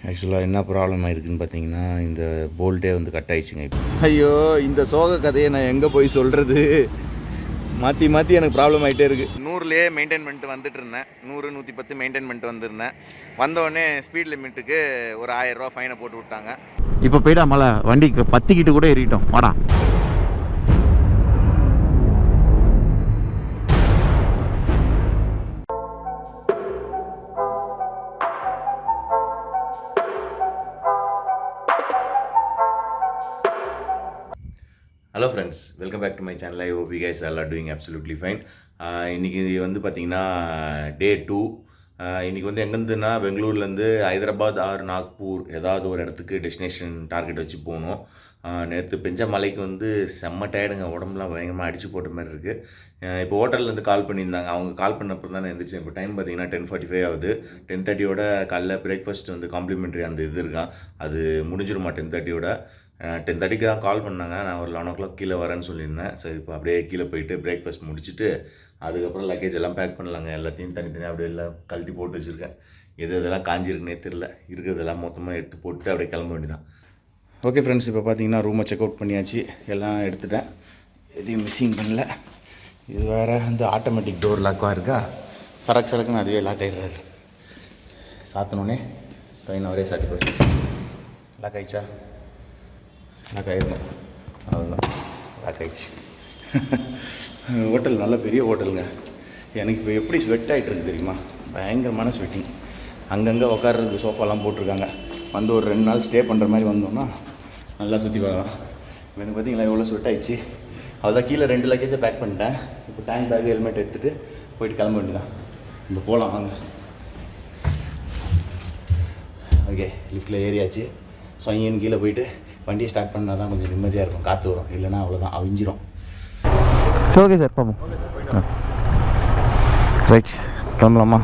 ஆக்சுவலாக என்ன ப்ராப்ளம் ஆயிருக்குன்னு பார்த்தீங்கன்னா இந்த போல்ட்டே வந்து கட் ஆயிடுச்சுங்க. ஐயோ, இந்த சோக கதையை நான் எங்கே போய் சொல்கிறது? மாற்றி மாற்றி எனக்கு ப்ராப்ளம் ஆகிட்டே இருக்குது. 100லேயே மெயின்டைன் பண்ணிட்டு வந்துட்டு இருந்தேன். 100 110 மெயின்டைன் பண்ணிட்டு வந்திருந்தேன். வந்தோடனே ஸ்பீட் லிமிட்டுக்கு ஒரு 1000 ரூபா ஃபைனை போட்டு விட்டாங்க. இப்போ போய்டா மலை வண்டிக்கு 10 கிட்ட கூட ஏறிட்டோம். வாடா. Hello friends, welcome back to my channel. I hope you guys are doing absolutely fine. இன்றைக்கி வந்து பார்த்திங்கன்னா டே 2. இன்றைக்கி வந்து எங்கேருந்துன்னா பெங்களூர்லேருந்து ஹைதராபாத் ஆர் நாக்பூர் ஏதாவது ஒரு இடத்துக்கு டெஸ்டினேஷன் டார்கெட் வச்சு போகணும். நேற்று பெஞ்ச மலைக்கு வந்து செம்ம டயர்டுங்க, உடம்புலாம் பயங்கரமாக அடித்து போட்ட மாதிரி இருக்குது. இப்போ ஹோட்டல்லேருந்து கால் பண்ணியிருந்தாங்க. அவங்க கால் பண்ணப்போ தான் எழுந்திரிச்சேன். இப்போ டைம் பார்த்திங்கன்னா 10:45 ஆகுது. 10:30 காலைல பிரேக்ஃபாஸ்ட் வந்து காம்ப்ளிமெண்ட்ரி அந்த இது இருக்கான், அது முடிஞ்சிருமா 10:30. 10:30 தான் கால் பண்ணாங்க. நான் ஒரு 11 o'clock கீழே வரேன்னு சொல்லியிருந்தேன். சரி, இப்போ அப்படியே கீழே போயிட்டு பிரேக்ஃபாஸ்ட் முடிச்சுட்டு அதுக்கப்புறம் லக்கேஜ் எல்லாம் பேக் பண்ணலாங்க. எல்லாத்தையும் தனித்தனியாக அப்படியே எல்லாம் கழட்டி போட்டு வச்சுருக்கேன். இதெல்லாம் காஞ்சிருக்குன்னே தெரில. இருக்கிறதெல்லாம் மொத்தமாக எடுத்து போட்டு அப்படியே கிளம்ப வேண்டியதான். ஓகே ஃப்ரெண்ட்ஸ், இப்போ பார்த்தீங்கன்னா ரூமை செக் அவுட் பண்ணியாச்சு. எல்லாம் எடுத்துட்டேன், எதையும் மிஸ்ஸிங் பண்ணல. இது வேறு வந்து ஆட்டோமேட்டிக் டோர் லாக்காக இருக்கா, சரக்குன்னு அதுவே லாக் ஆகிடுறாரு. சாத்தினோடனே ட்ரெயின் அவரே சாத்தி போயிடுச்சு. லாக் ஆகிடுச்சா? லாக் ஆகிருந்தேன், அதுதான் லாக் ஆகிடுச்சு. ஹோட்டல் நல்ல பெரிய ஹோட்டலுங்க. எனக்கு இப்போ எப்படி ஸ்வெட் ஆகிட்டுருக்கு தெரியுமா? பயங்கரமான ஸ்வெட்டிங். அங்கங்கே உட்கார்றதுக்கு சோஃபாலாம் போட்டிருக்காங்க. வந்து ஒரு 2 நாள் ஸ்டே பண்ணுற மாதிரி வந்தோம்னா நல்லா சுற்றி வரலாம். எனக்கு பார்த்தீங்களா எவ்வளோ ஸ்வெட் ஆகிடுச்சு. அதுதான் கீழே 2 லக்கேஜை பேக் பண்ணிட்டேன். இப்போ டேங்க் பேக் ஹெல்மெட் எடுத்துகிட்டு போயிட்டு கிளம்ப வேண்டியதான். இப்போ போகலாம் வாங்க. ஓகே, லிஃப்ட்டில் ஏறியாச்சு. சொங்கன்னு கீழே போயிட்டு வண்டியை ஸ்டார்ட் பண்ணால் தான் கொஞ்சம் நிம்மதியாக இருக்கும், காற்று வரும். இல்லைனா அவ்வளோதான், அவிஞ்சிரும். ஓகே சார், பார்ப்போம். ரைட், கிளம்பலாமா?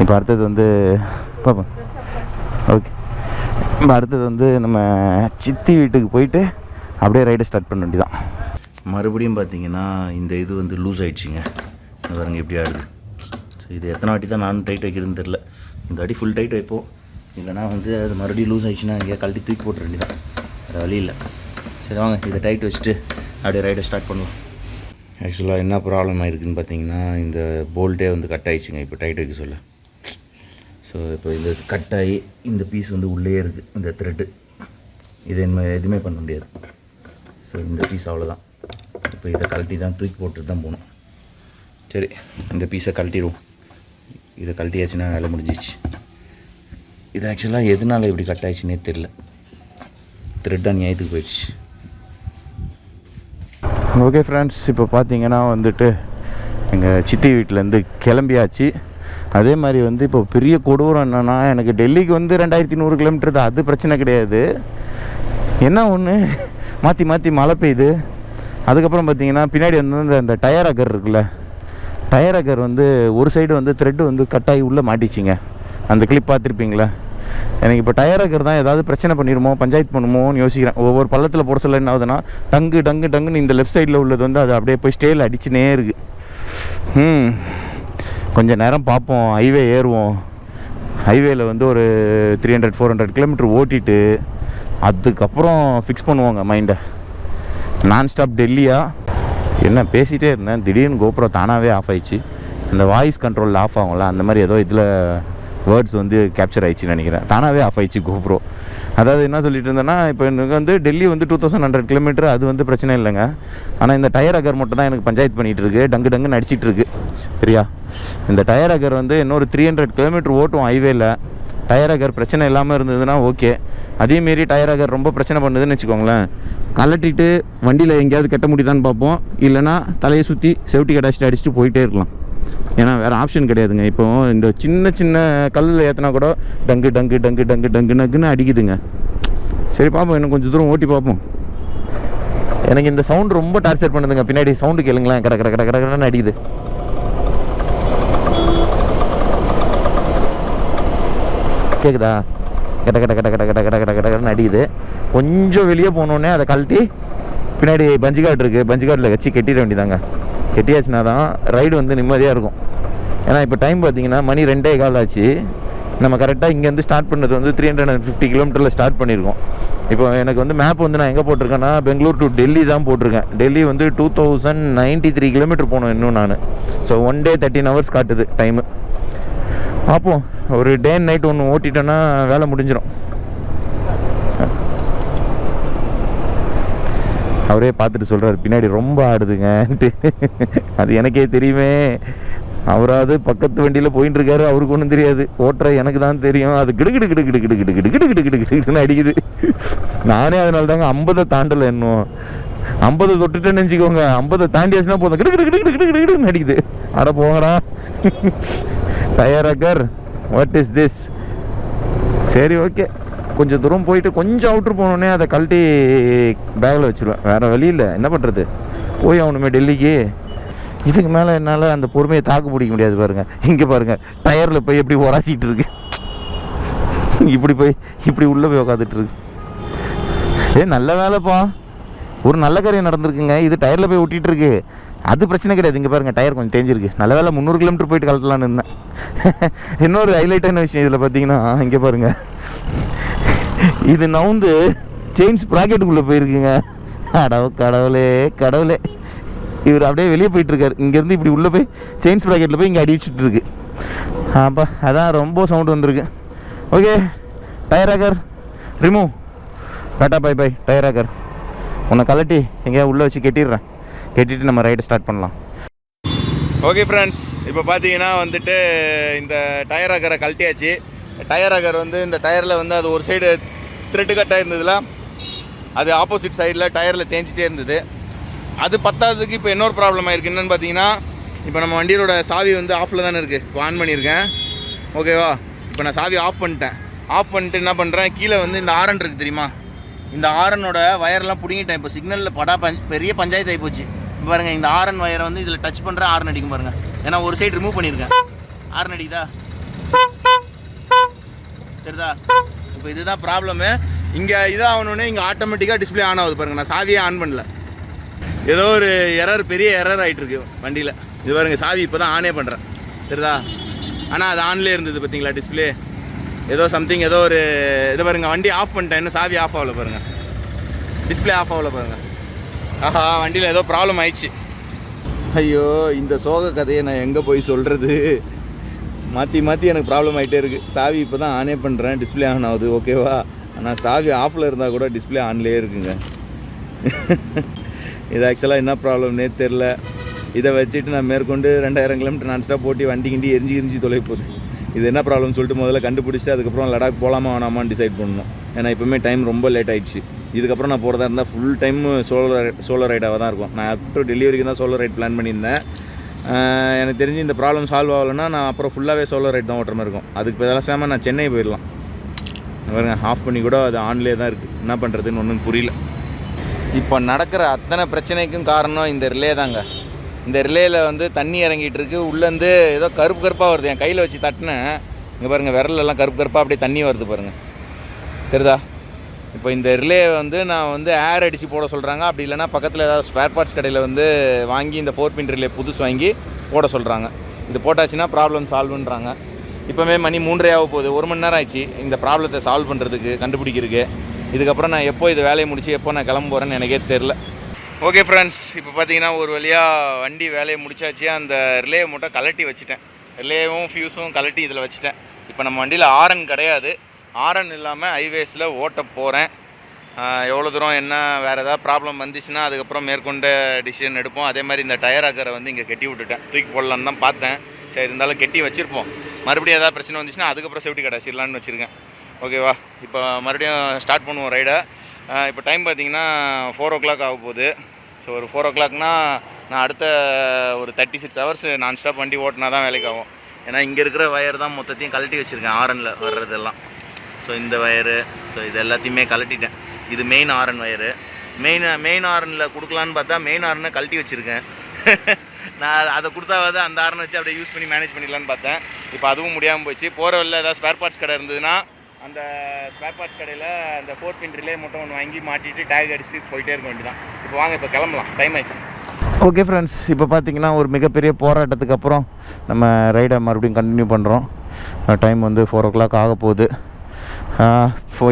இப்போ அடுத்தது வந்து பார்ப்போம். ஓகே, இப்போ அடுத்தது வந்து நம்ம சித்தி வீட்டுக்கு போயிட்டு அப்படியே ரைடை ஸ்டார்ட் பண்ண வேண்டியதான். மறுபடியும் பார்த்தீங்கன்னா இந்த இது வந்து லூஸ் ஆகிடுச்சிங்க. பாருங்க எப்படி ஆடுது. ஸோ இது எத்தனை வாட்டி தான் நானும் டைட் வைக்கிறதுன்னு தெரில. இந்த வாட்டி ஃபுல் டைட் வைப்போம். இல்லைனா வந்து அது மறுபடியும் லூஸ் ஆகிடுச்சுன்னா எங்கேயா கழட்டி தூக்கி போட்டு வேண்டியதான், வேறு வழி இல்லை. சரி வாங்க, இதை டைட் வச்சுட்டு அப்படியே ரைடை ஸ்டார்ட் பண்ணுவோம். ஆக்சுவலாக என்ன ப்ராப்ளம் ஆயிருக்குன்னு பார்த்தீங்கன்னா இந்த போல்ட்டே வந்து கட் ஆகிடுச்சுங்க. இப்போ டைட் வைக்க சொல்ல. ஸோ இப்போ இந்த கட் ஆகி இந்த பீஸ் வந்து உள்ளே இருக்குது, இந்த த்ரெட்டு. இது என்ன எதுவுமே பண்ண முடியாது. ஸோ இந்த பீஸ் அவ்வளோதான். இப்போ இதை கழட்டி தான் தூக்கி போட்டுட்டு தான் போகணும். சரி, இந்த பீஸை கழட்டிடுவோம். இதை கழட்டியாச்சுன்னா வேலை முடிஞ்சிச்சு. இது ஆக்சுவலாக எதனால் இப்படி கட் ஆகிடுச்சுன்னே தெரில. த்ரெட்டாக நியாயத்துக்கு போயிடுச்சு. ஓகே ஃப்ரெண்ட்ஸ், இப்போ பார்த்தீங்கன்னா வந்துட்டு எங்கள் சித்தி வீட்டிலேருந்து கிளம்பியாச்சு. அதே மாதிரி வந்து இப்போ பெரிய கொடூரம் என்னென்னா, எனக்கு டெல்லிக்கு வந்து 2100 கிலோமீட்டர் தான், அது பிரச்சனை கிடையாது. என்ன ஒன்று மாற்றி மாற்றி மழை பெய்யுது. அதுக்கப்புறம் பார்த்தீங்கன்னா பின்னாடி வந்து அந்த டயர் அகர் இருக்குல்ல, டயர் அகர் வந்து ஒரு சைடு வந்து த்ரெட்டு வந்து கட்டாகி உள்ளே மாட்டிச்சிங்க. அந்த கிளிப் பார்த்துருப்பீங்களா? எனக்கு இப்போ டயர் அகர் தான் ஏதாவது பிரச்சனை பண்ணிடுமோ, பஞ்சாயத்து பண்ணுமோன்னு யோசிக்கிறேன். ஒவ்வொரு பள்ளத்தில் போட சொல்ல என்ன ஆகுதுன்னா, டங்குன்னு இந்த லெஃப்ட் சைடில் உள்ளது வந்து அது அப்படியே போய் ஸ்டேயில் அடிச்சுனே இருக்குது. கொஞ்சம் நேரம் பார்ப்போம், ஹைவே ஏறுவோம். ஹைவேயில் வந்து ஒரு 300-400 கிலோமீட்டர் ஓட்டிட்டு அதுக்கப்புறம் ஃபிக்ஸ் பண்ணுவாங்க மைண்டை. நான்ஸ்டாப் டெல்லியா என்ன பேசிகிட்டே இருந்தேன், திடீர்னு கோபுரம் தானாகவே ஆஃப் ஆயிடுச்சு. அந்த வாய்ஸ் கண்ட்ரோலில் ஆஃப் ஆகும்ல, அந்த மாதிரி ஏதோ இதில் வேர்ட்ஸ் வந்து கேப்சர் ஆகிடுச்சின்னு நினைக்கிறேன். தானாகவே ஆஃப் ஆயிடுச்சு கோப்ரோ. அதாவது என்ன சொல்லிட்டு இருந்தேன்னா, இப்போ எனக்கு வந்து டெல்லி வந்து 2100 கிலோமீட்டர், அது வந்து பிரச்சனை இல்லைங்க. ஆனால் இந்த டயர் அகர் மட்டும் தான் எனக்கு பஞ்சாயத்து பண்ணிகிட்டு இருக்குது, டங்குன்னு அடிச்சிட்டு இருக்கு. சரியா, இந்த டயர் அகர் வந்து இன்னொரு 300 கிலோமீட்டர் ஓட்டுவோம் ஹைவேல. டயர் அகர் பிரச்சனை இல்லாமல் இருந்ததுன்னா ஓகே. அதேமாரி டயர் அகர் ரொம்ப பிரச்சனை பண்ணுதுன்னு வச்சுக்கோங்களேன், கலட்டிட்டு வண்டியில் எங்கேயாவது கட்ட முடியுதான்னு பார்ப்போம். இல்லைனா தலையை சுற்றி செவட்டி அடிச்சுட்டு போயிட்டே இருக்கலாம். ஏன்னா வேறு ஆப்ஷன் கிடையாதுங்க. இப்போ இந்த சின்ன கல்லில் ஏற்றினா கூட டங்குன்னு அடிக்குதுங்க. சரி பார்ப்போம், இன்னும் கொஞ்சம் தூரம் ஓட்டி பார்ப்போம். எனக்கு இந்த சவுண்டு ரொம்ப டார்ச்சர் பண்ணுதுங்க. பின்னாடி சவுண்டு கேளுங்களேன், கடன்னு அடிக்குது. கேட்குதா? கடன்னு அடிக்குது. கொஞ்சம் வெளியே போனோடனே அதை கழட்டி பின்னாடி பஞ்சு கார்டு இருக்குது, பஞ்சு கார்டில் வச்சு கட்டிட வேண்டியதாங்க. கட்டியாச்சுன்னா தான் ரைடு வந்து நிம்மதியாக இருக்கும். ஏன்னா இப்போ டைம் பார்த்தீங்கன்னா மணி 2:15 ஆச்சு. நம்ம கரெக்டாக இங்கேருந்து ஸ்டார்ட் பண்ணது வந்து 350 கிலோமீட்டரில் ஸ்டார்ட் பண்ணியிருக்கோம். இப்போ எனக்கு வந்து மேப் வந்து நான் எங்கே போட்டிருக்கேன்னா பெங்களூர் டு டெல்லி தான் போட்டிருக்கேன். டெல்லி வந்து 2093 கிலோமீட்டர் போகணும் இன்னும் நான். ஸோ 1 day 13 hours காட்டுது டைமு. பார்ப்போம், ஒரு டே அண்ட் நைட் ஒன்று ஓட்டிட்டோன்னா வேலை முடிஞ்சிடும். அவரே பார்த்துட்டு சொல்கிறார் பின்னாடி ரொம்ப ஆடுதுங்கன்ட்டு. அது எனக்கே தெரியுமே. அவராது பக்கத்து வண்டியில் போயிட்டு இருக்காரு, அவருக்கு ஒன்றும் தெரியாது. ஓட்டுற எனக்கு தான் தெரியும். அது கிடுகிடு கிடு கிடு கிடு கிடு கிடு கிடு கிடு கிடு கிடுன்னு அடிக்குது. நானே அதனால தாங்க 50 தாண்டலை. இன்னும் 50 தொட்டுட்டேன்னு நினச்சிக்கோங்க. 50 தாண்டியாச்சுன்னா போதும் கிடு கிடு கிடு கிடு கிடு கிடுன்னு அடிக்குது. அட போங்கடா. டயர் அக்கர், வாட் இஸ் திஸ்? சரி, ஓகே. கொஞ்சம் தூரம் போயிட்டு கொஞ்சம் அவுட்ரு போனோடனே அதை கழட்டி பேக்கில் வச்சுருவேன். வேறு வழி இல்லை, என்ன பண்ணுறது, போய் ஆகணுமே டெல்லிக்கு. இதுக்கு மேலே என்னால் அந்த பொறுமையை தாக்கு பிடிக்க முடியாது. பாருங்கள், இங்கே பாருங்கள், டயரில் போய் எப்படி உராசிக்கிட்டு இருக்கு. இப்படி உள்ளே போய் உக்காந்துட்டு இருக்கு. நல்ல வேலைப்பா, ஒரு நல்ல காரியம் நடந்திருக்குங்க. இது டயரில் போய் ஒட்டிகிட்டு இருக்கு, அது பிரச்சனை கிடையாது. இங்கே பாருங்கள், டயர் கொஞ்சம் தேஞ்சிருக்கு. நல்ல வேலை 300 கிலோமீட்டர் போயிட்டு கழட்டலான்னு இருந்தேன். இன்னொரு ஹைலைட்டான விஷயம் இதில் பார்த்தீங்கன்னா, இங்கே பாருங்கள், இது நவுந்து செயின்ஸ் ப்ராக்கெட்டுக்குள்ளே போயிருக்குங்க. கடவுளே கடவுளே, இவர் அப்படியே வெளியே போயிட்டுருக்காரு. இங்கேருந்து இப்படி உள்ளே போய் செயின்ஸ் ப்ராக்கெட்டில் போய் இங்கே அடிச்சுட்டு இருக்கு. ஆப்பா, அதான் ரொம்ப சவுண்டு வந்திருக்கு. Okay, tyre hugger remove. Tata bye bye tyre hugger. உன்னை கலட்டி எங்கேயா உள்ளே வச்சு கட்டிட்டு நம்ம ரைடு ஸ்டார்ட் பண்ணலாம். ஓகே ஃப்ரெண்ட்ஸ், இப்போ பார்த்தீங்கன்னா வந்துட்டு இந்த டயர் ஆக்கரை கழட்டியாச்சு. டயர் ஆக்கர் வந்து இந்த டயரில் வந்து அது ஒரு சைடு த்ரெட்டு கட்டாக இருந்ததுல, அது ஆப்போசிட் சைடில் டயரில் தேஞ்சிட்டே இருந்தது. அது பத்தாததுக்கு இப்போ இன்னொரு ப்ராப்ளம் ஆகிருக்கு. என்னென்னு பார்த்தீங்கன்னா, இப்போ நம்ம வண்டியோட சாவி வந்து ஆஃபில் தானே இருக்குது. இப்போ ஆன் பண்ணியிருக்கேன், ஓகேவா. இப்போ நான் சாவி ஆஃப் பண்ணிட்டு என்ன பண்ணுறேன், கீழே வந்து இந்த ஆரன் இருக்குது தெரியுமா, இந்த ஆரனோட வயரெல்லாம் பிடிங்கிட்டேன். இப்போ சிக்னலில் பெரிய பஞ்சாயத்து ஆகி போச்சு. இப்போ பாருங்கள், இந்த ஆரன் வயரை வந்து இதில் டச் பண்ணுறேன், ஆரன் அடிக்கும் பாருங்கள். ஏன்னா ஒரு சைடு ரிமூவ் பண்ணியிருக்கேன், ஆரன் அடிக்குதா தெரியுதா. இப்போ இதுதான் ப்ராப்ளமு. இங்கே இதாகணுன்னே இங்கே ஆட்டோமேட்டிக்காக டிஸ்பிளே ஆன் ஆகுது பாருங்கள். நான் சாவியே ஆன் பண்ணல, ஏதோ ஒரு பெரிய எரர் ஆகிட்டுருக்கு வண்டியில். இது பாருங்கள், சாவி இப்போ தான் ஆனே பண்ணுறேன் தெரியுதா. ஆனால் அது ஆன்லேயே இருந்தது பார்த்தீங்களா டிஸ்பிளே. ஏதோ சம்திங் ஏதோ ஒரு இது பாருங்கள், வண்டி ஆஃப் பண்ணிட்டேன், இன்னும் சாவி ஆஃப் ஆகல பாருங்கள், டிஸ்பிளே ஆஃப் ஆகல பாருங்கள். ஆஹா, வண்டியில் ஏதோ ப்ராப்ளம் ஆயிடுச்சு. ஐயோ, இந்த சோக கதையை நான் எங்கே போய் சொல்கிறது. மாற்றி எனக்கு ப்ராப்ளம் ஆகிட்டே இருக்குது. சாவி இப்போ தான் ஆனே பண்ணுறேன், டிஸ்பிளே ஆன் ஆகுது, ஓகேவா. ஆனால் சாவி ஆஃபில் இருந்தால் கூட டிஸ்பிளே ஆன்லேயே இருக்குங்க. இது ஆக்சுவலாக என்ன ப்ராப்ளம்னே தெரில. இதை வச்சுட்டு நான் மேற்கொண்டு 2000 கிலோமீட்டர் நான்ஸ்டாப் போட்டி வண்டி எரிஞ்சு தொலை போகுது. இது என்ன ப்ராப்ளம்னு சொல்லிட்டு முதல்ல கண்டுபிடிச்சிட்டு அதுக்கப்புறம் லடாக் போகலாமா வேணாமான்னு டிசைட் பண்ணணும். ஏன்னா இப்போவுமே டைம் ரொம்ப லேட் ஆகிடுச்சு. இதுக்கப்புறம் நான் போகிறதா இருந்தால் ஃபுல் டைம் சோலோ ரைடாக தான் இருக்கும். நான் அப் டு டெல்லி வரைக்கும் தான் சோலோ ரைட் பிளான் பண்ணியிருந்தேன். எனக்கு தெரிஞ்சு இந்த ப்ராப்ளம் சால்வ் ஆகலைன்னா நான் அப்புறம் ஃபுல்லாகவே சோலோ ரைட் தான் ஓட்டுற மாதிரி இருக்கும். அதுக்கு பேசாமல் நான் சென்னை போயிடலாம். பாருங்க, ஆஃப் பண்ணி கூட அது ஆன்லேயே தான் இருக்குது. என்ன பண்ணுறதுன்னு ஒன்றும் புரியல. இப்போ நடக்கிற அத்தனை பிரச்சனைக்கும் காரணம் இந்த ரிலே தாங்க. இந்த ரிலேயில் வந்து தண்ணி இறங்கிட்டு இருக்கு. உள்ளேருந்து ஏதோ கருப்பாக வருது. என் கையில் வச்சு தட்டினேன், இங்கே பாருங்கள், விரலெல்லாம் கருப்பாக அப்படியே தண்ணி வருது பாருங்கள், தெரியுதா. இப்போ இந்த ரிலே வந்து நான் வந்து ஏர் அடித்து போட சொல்கிறாங்க. அப்படி இல்லைனா பக்கத்தில் ஏதாவது ஸ்பேர் பார்ட்ஸ் கடையில் வந்து வாங்கி இந்த 4 pin ரிலே புதுசு வாங்கி போட சொல்கிறாங்க. இது போட்டாச்சுன்னா ப்ராப்ளம் சால்வ்ன்றாங்க. இப்போவே மணி 3:30 ஆக போகுது. 1 மணி நேரம் ஆயிடுச்சு இந்த ப்ராப்ளத்தை சால்வ் பண்ணுறதுக்கு, கண்டுபிடிக்கிறதுக்கு. இதுக்கப்புறம் நான் எப்போ இது வேலையை முடிச்சு எப்போ நான் கிளம்ப போகிறேன்னு எனக்கே தெரில. ஓகே ஃப்ரெண்ட்ஸ், இப்போ பார்த்தீங்கன்னா ஒரு வழியாக வண்டி வேலையை முடிச்சாச்சு. அந்த ரிலேவை மட்டும் கலட்டி வச்சுட்டேன். ரிலேவும் ஃபியூஸும் கலட்டி இதில் வச்சுட்டேன். இப்போ நம்ம வண்டியில் ஆரன் கிடையாது. ஆரன் இல்லாமல் ஹைவேஸில் ஓட்ட போகிறேன். எவ்வளோ தூரம் என்ன வேறு ஏதாவது ப்ராப்ளம் வந்துச்சுன்னா அதுக்கப்புறம் மேற்கொண்ட டிசிஷன் எடுப்போம். அதே மாதிரி இந்த டயர் ஆக்கரை வந்து இங்கே கட்டி விட்டுட்டேன். தூக்கி போடலான்னு தான் பார்த்தேன். சரி, இருந்தாலும் கட்டி வச்சுருப்போம். மறுபடியும் ஏதாவது பிரச்சனை வந்துச்சுன்னா அதுக்கப்புறம் சேஃப்டி கடை வச்சிடலான்னு வச்சுருக்கேன். ஓகேவா. இப்போ மறுபடியும் ஸ்டார்ட் பண்ணுவோம் ரைடை. இப்போ டைம் பார்த்திங்கன்னா 4 o'clock ஆக போகுது. ஸோ ஒரு 4 o'clockனா நான் அடுத்த ஒரு 36 hours நான் ஸ்டாப் வண்டி ஓட்டினா தான் வேலைக்கு ஆகும். ஏன்னா இங்கே இருக்கிற வயர் தான் மொத்தத்தையும் கழட்டி வச்சுருக்கேன், ஆரனில் வர்றதெல்லாம். ஸோ இந்த வயரு, ஸோ இது எல்லாத்தையுமே கழட்டிட்டேன். இது மெயின் ஆரன் வயரு. மெயின் ஆரனில் கொடுக்கலான்னு பார்த்தா மெயின் ஆரனை கழட்டி வச்சுருக்கேன். நான் அதை கொடுத்தாவது அந்த ஆரனை வச்சு அப்படியே யூஸ் பண்ணி மேனேஜ் பண்ணிடலான்னு பார்த்தேன். இப்போ அதுவும் முடியாமல் போச்சு. போகிற வழியில் ஏதாவது ஸ்பேர் பார்ட்ஸ் கடை இருந்ததுன்னா அந்த ஸ்பேர் பார்ட்ஸ் கடையில் அந்த 4 pin ரிலே மட்டும் ஒன்று வாங்கி மாட்டிட்டு டேக் அடிச்சுட்டு போயிட்டே இருக்க வேண்டியதான். இப்போ வாங்க, இப்போ கிளம்பலாம், டைம் ஆயிடுச்சு. ஓகே ஃப்ரெண்ட்ஸ், இப்போ பார்த்தீங்கன்னா ஒரு மிகப்பெரிய போராட்டத்துக்கு அப்புறம் நம்ம ரைடை மறுபடியும் கண்டினியூ பண்ணுறோம். டைம் வந்து 4 o'clock ஆக போகுது.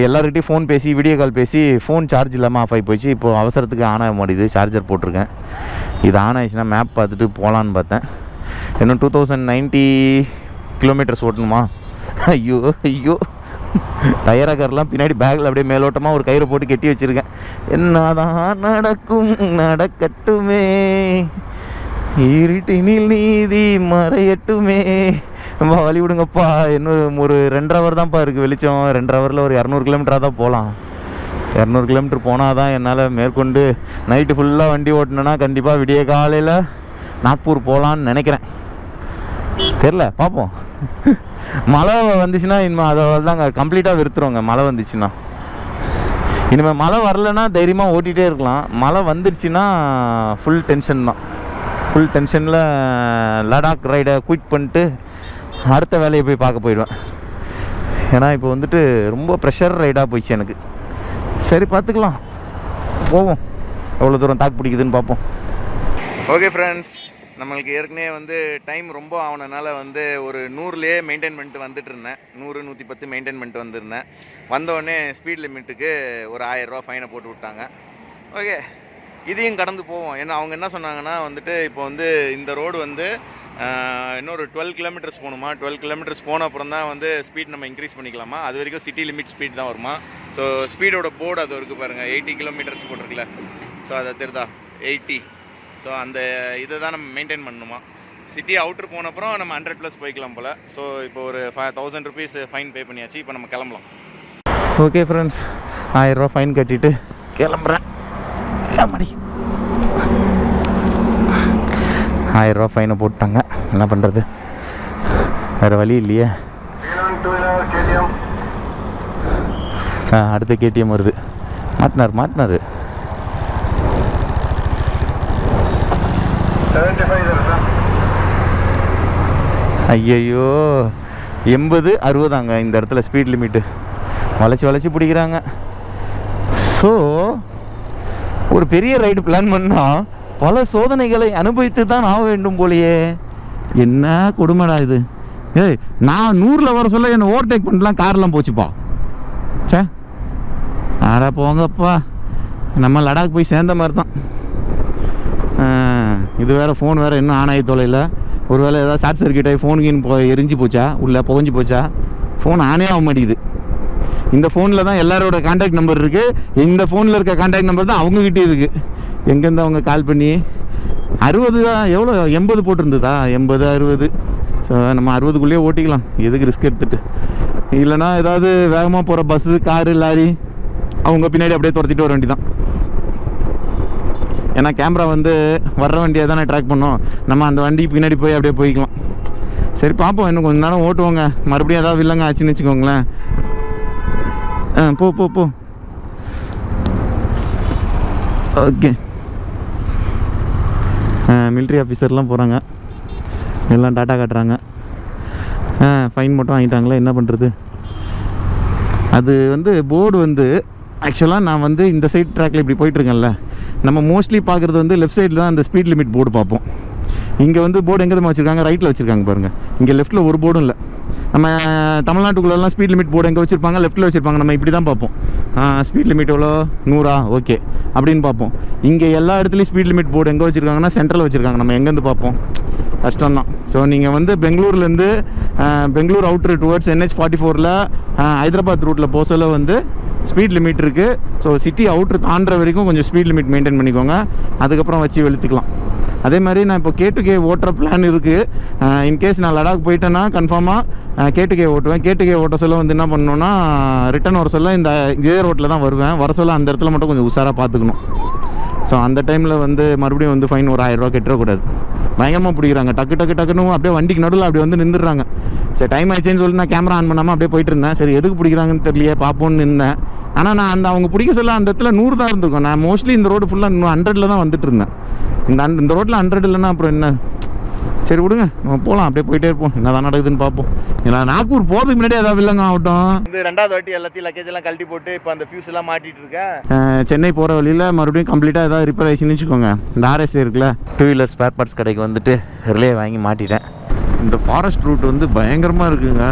எல்லார்கிட்டையும் ஃபோன் பேசி வீடியோ கால் பேசி ஃபோன் சார்ஜ் இல்லாமல் ஆஃப் ஆகி போச்சு. இப்போது அவசரத்துக்கு ஆன் ஆக மாட்டேது, சார்ஜர் போட்டிருக்கேன். இது ஆன் ஆயிடுச்சுன்னா மேப் பார்த்துட்டு போகலான்னு பார்த்தேன். இன்னும் 2090 கிலோமீட்டர்ஸ் ஓட்டணுமா? ஐயோ ஐயோ, டயரகர்லாம் பின்னாடி பேக்கில் அப்படியே மேலோட்டமாக ஒரு கயிறை போட்டு கட்டி வச்சுருக்கேன். என்னதான் நடக்கும் நடக்கட்டுமே, இருட்டினில் நீதி மறையட்டுமே. வழி விடுங்கப்பா, இன்னும் ஒரு 2 hour தான்ப்பா இருக்குது வெளிச்சம். 2 hourல ஒரு 200 கிலோமீட்டராக தான் போகலாம். 200 கிலோமீட்டர் போனால் தான் என்னால் மேற்கொண்டு நைட்டு ஃபுல்லாக வண்டி ஓட்டினேன்னா கண்டிப்பாக விடிய காலையில் நாக்பூர் போகலான்னு நினைக்கிறேன். தெரில, பார்ப்போம். மழை வந்துச்சுன்னா இனிமேல் அதை தாங்க கம்ப்ளீட்டாக வெறுத்துருவோங்க. மழை வந்துச்சுன்னா இனிமேல் மழை வரலைன்னா தைரியமாக ஓட்டிகிட்டே இருக்கலாம். மழை வந்துருச்சுன்னா ஃபுல் டென்ஷன் தான். ஃபுல் டென்ஷனில் லடாக் ரைடை குயிட் பண்ணிட்டு அடுத்த வேலையை போய் பார்க்க போயிடுவேன். ஏன்னா இப்போ வந்துட்டு ரொம்ப ப்ரெஷர் ரைடாக போயிடுச்சு எனக்கு. சரி, பார்த்துக்கலாம், போவோம். எவ்வளோ தூரம் தாக்கு பிடிக்குதுன்னு பார்ப்போம். ஓகே ஃப்ரெண்ட்ஸ், நம்மளுக்கு ஏற்கனவே வந்து டைம் ரொம்ப ஆனனால வந்து ஒரு 100லேயே மெயின்டைன் பண்ணிட்டு வந்துட்டு இருந்தேன். 100 110 மெயின்டைன் பண்ணிட்டு வந்திருந்தேன். வந்தோடனே ஸ்பீட் லிமிட்டுக்கு ஒரு 1000 ரூபா ஃபைனை போட்டு விட்டாங்க. ஓகே, இதையும் கடந்து போவோம். ஏன்னா அவங்க என்ன சொன்னாங்கன்னா வந்துட்டு இப்போ வந்து இந்த ரோடு வந்து இன்னொரு 12 கிலோமீட்டர்ஸ் போகணுமா. 12 கிலோமீட்டர்ஸ் போன அப்புறம் தான் வந்து ஸ்பீட் நம்ம இன்க்ரீஸ் பண்ணிக்கலாமா. அது வரைக்கும் சிட்டி லிமிட் ஸ்பீட் தான் வருமா. ஸோ ஸ்பீடோட போர்டு அது இருக்குது பாருங்கள், 80 கிலோமீட்டர்ஸ் போட்டிருக்குல்ல. ஸோ அதை தெரியுதா, 80. ஸோ அந்த இதை தான் நம்ம மெயின்டைன் பண்ணணுமா. சிட்டி அவுட்ரு போன அப்புறம் நம்ம 100+ போய்க்கலாம் போல். ஸோ இப்போ ஒரு 1000 rupees ஃபைன் பே பண்ணியாச்சு. இப்போ நம்ம கிளம்பலாம். ஓகே ஃப்ரெண்ட்ஸ், 1000 ரூபா ஃபைன் கட்டிட்டு கிளம்புறேன். 1000 ரூபா ஃபைனை போட்டாங்க, என்ன பண்ணுறது, வேறு வழி இல்லையே. அடுத்த கேடிஎம் வருது. மாட்டினார். ஐயையோ, 80 60 இந்த இடத்துல ஸ்பீட் லிமிட்டு. வளைச்சி பிடிக்கிறாங்க. ஸோ ஒரு பெரிய ரைடு பிளான் பண்ணால் பல சோதனைகளை அனுபவித்து தான் ஆக வேண்டும் போலையே. என்ன கொடுமைடா இது. ஏய், நான் 100ல் வர சொல்ல என்னை ஓவர்டேக் பண்ணலாம், கார்லாம் போச்சுப்பா. சே, ஆடா போங்கப்பா, நம்ம லடாக் போய் சேர்ந்த மாதிரி தான். இது வேறு ஃபோன் வேறு இன்னும் ஆன் ஆகி தொலைல. ஒரு வேளை ஏதாவது ஷார்ட் சர்க்கியூட் ஆகி ஃபோனுக்கு எரிஞ்சு போச்சா, உள்ளே புகஞ்சு போச்சா, ஃபோன் ஆனே ஆக மாட்டேங்குது. இந்த ஃபோனில் தான் எல்லாரோட கான்டாக்ட் நம்பர் இருக்குது. இந்த ஃபோனில் இருக்க கான்டாக்ட் நம்பர் தான் அவங்ககிட்டே இருக்குது. எங்கேருந்து அவங்க கால் பண்ணி 60 தான், எவ்வளோ 80 போட்டிருந்ததா, 80 60. ஸோ நம்ம 60க்குள்ளேயே ஓட்டிக்கலாம், எதுக்கு ரிஸ்க் எடுத்துகிட்டு. இல்லைனா ஏதாவது வேகமாக போகிற பஸ்ஸு, காரு, லாரி அவங்க பின்னாடி அப்படியே துரத்திட்டு வர வேண்டியதான். ஏன்னா கேமரா வந்து வர்ற வண்டியை தானே ட்ராக் பண்ணோம். நம்ம அந்த வண்டி பின்னாடி போய் அப்படியே போய்க்கலாம். சரி, பார்ப்போம். இன்னும் கொஞ்சம் நேரம் ஓட்டுவோங்க. மறுபடியும் ஏதாவது வில்லங்க ஆச்சுன்னு வச்சுக்கோங்களேன். போ. ஓகே, மிலிட்ரி ஆஃபீஸர்லாம் போகிறாங்க, எல்லாம் டாட்டா காட்டுறாங்க. ஃபைன் மட்டும் வாங்கிட்டாங்களே, என்ன பண்ணுறது. அது வந்து போர்டு வந்து ஆக்சுவலாக நான் வந்து இந்த சைட் ட்ராக்கில் இப்படி போயிட்டுருக்கேன்ல, நம்ம மோஸ்ட்லி பார்க்குறது வந்து லெஃப்ட் சைடில் தான் அந்த ஸ்பீட் லிமிட் போர்டு பார்ப்போம். இங்கே வந்து போர்டு எங்கே தான் வச்சுருக்காங்க, ரைட்டில் வச்சுருக்காங்க பாருங்கள். இங்கே லெஃப்ட்டில் ஒரு போர்டும் இல்லை. நம்ம தமிழ்நாட்டுக்குள்ளெல்லாம் ஸ்பீட் லிமிட் போர்டு எங்கே வச்சுருப்பாங்க, லெஃப்ட்டில் வச்சுருப்பாங்க. நம்ம இப்படி தான் பார்ப்போம். ஸ்பீட் லிமிட் எவ்வளோ, 100 ஓகே அப்படின்னு பார்ப்போம். இங்கே எல்லா இடத்துலையும் ஸ்பீட் லிமிட் போர்டு எங்கே வச்சுருக்காங்கன்னா சென்ட்ரலில் வச்சுருக்காங்க. நம்ம எங்கேருந்து பார்ப்போம், கஷ்டம்தான். ஸோ நீங்கள் வந்து பெங்களூர்லேருந்து பெங்களூர் அவுட்ரு டுவர்ட்ஸ் NH-44ல் ஹைதராபாத் ரூட்டில் போக சொல்ல வந்து ஸ்பீட் லிமிட் இருக்குது. ஸோ சிட்டி அவுட்ரு தாண்டுற வரைக்கும் கொஞ்சம் ஸ்பீட் லிமிட் மெயின்டைன் பண்ணிக்கோங்க, அதுக்கப்புறம் வச்சு வெளுத்துக்கலாம். அதே மாதிரி நான் இப்போ K2K ஓட்டுற பிளான் இருக்குது. இன்கேஸ் நான் லடாக் போயிட்டேன்னா கன்ஃபார்மாக K2K ஓட்டுவேன். K2K ஓட்ட சொல்ல வந்து என்ன பண்ணணுன்னா, ரிட்டன் வர சொல்ல இந்த இதே ரோட்டில் தான் வருவேன். வர சொல்ல அந்த இடத்துல மட்டும் கொஞ்சம் உஷாராக பார்த்துக்கணும். ஸோ அந்த டைமில் வந்து மறுபடியும் வந்து ஃபைன் ஒரு 1000 ரூபா கட்டக்கூடாது. பயங்கரமாக பிடிக்கிறாங்க. டக்குன்னு அப்படியே வண்டிக்கு நடுவில் அப்படி வந்து நின்றுடுறாங்க. சரி, டைம் ஆயிடுச்சேன்னு சொல்லி நான் கேமரா ஆன் பண்ணாமல் அப்படியே போயிட்டு இருந்தேன். சரி, எதுக்கு பிடிக்கிறாங்கன்னு தெரியலையே, பார்ப்போன்னு நின்றேன். ஆனால் நான் அவங்க பிடிக்க சொல்ல அந்த இடத்துல 100 தான் இருந்திருக்கும். நான் மோஸ்ட்லி இந்த ரோடு ஃபுல்லாக 100ல் தான் வந்துட்டு இருந்தேன். இந்த ரோட்டில் 100 இல்லைன்னா அப்புறம் என்ன. சரி விடுங்க, நம்ம போகலாம், அப்படியே போயிட்டே இருப்போம், என்ன தான் நடக்குதுன்னு பார்ப்போம். ஏன்னா நாக்பூர் போகிறதுக்கு முன்னாடி ஏதாவது இல்லைங்க ஆகட்டும். இந்த 2வது வாட்டி எல்லாத்தையும் லக்கேஜ் எல்லாம் கழட்டி போட்டு இப்போ அந்த ஃபியூஸ் எல்லாம் மாட்டிட்டு இருக்கேன். சென்னை போகிற வழியில் மறுபடியும் கம்ப்ளீட்டாக ஏதாவது ரிப்பேர் ஆயிடுச்சுன்னு வச்சுக்கோங்க. இந்த RS இருக்குல்ல, 2 வீலர் ஸ்பேர் பார்ட்ஸ் கடைக்கு வந்துட்டு ரிலே வாங்கி மாட்டிட்டேன். இந்த ஃபாரஸ்ட் ரூட் வந்து பயங்கரமாக இருக்குங்க.